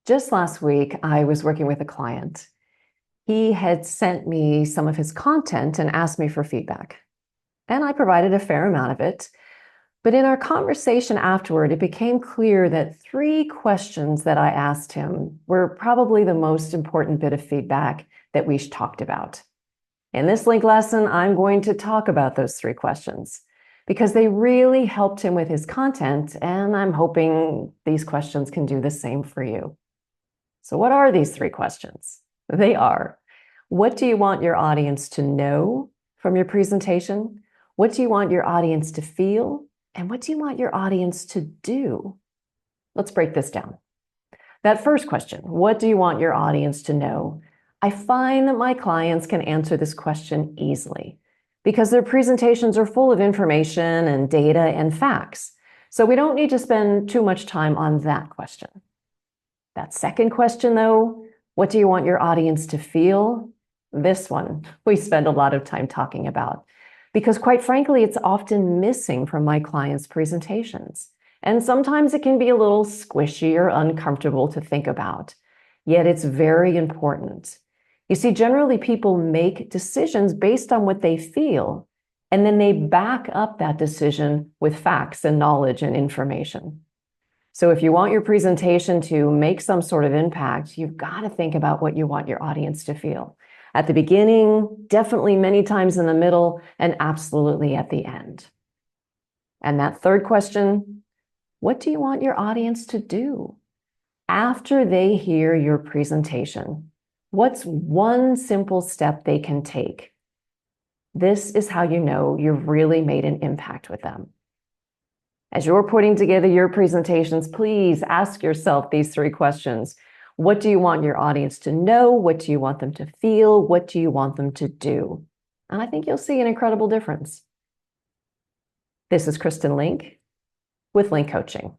Just last week, I was working with a client. He had sent me some of his content and asked me for feedback. And I provided a fair amount of it. But in our conversation afterward, it became clear that 3 questions that I asked him were probably the most important bit of feedback that we talked about. In this link lesson, I'm going to talk about those 3 questions because they really helped him with his content, and I'm hoping these questions can do the same for you. So what are these 3 questions? They are, what do you want your audience to know from your presentation? What do you want your audience to feel? And what do you want your audience to do? Let's break this down. That first question, what do you want your audience to know? I find that my clients can answer this question easily because their presentations are full of information and data and facts. So we don't need to spend too much time on that question. That second question, though, what do you want your audience to feel? This one we spend a lot of time talking about because, quite frankly, it's often missing from my clients' presentations. And sometimes it can be a little squishy or uncomfortable to think about. Yet it's very important. You see, generally people make decisions based on what they feel, and then they back up that decision with facts and knowledge and information. So if you want your presentation to make some sort of impact, you've got to think about what you want your audience to feel. At the beginning, definitely many times in the middle, and absolutely at the end. And that third question, what do you want your audience to do? After they hear your presentation, what's one simple step they can take? This is how you know you've really made an impact with them. As you're putting together your presentations, please ask yourself these 3 questions. What do you want your audience to know? What do you want them to feel? What do you want them to do? And I think you'll see an incredible difference. This is Kristen Link with Link Coaching.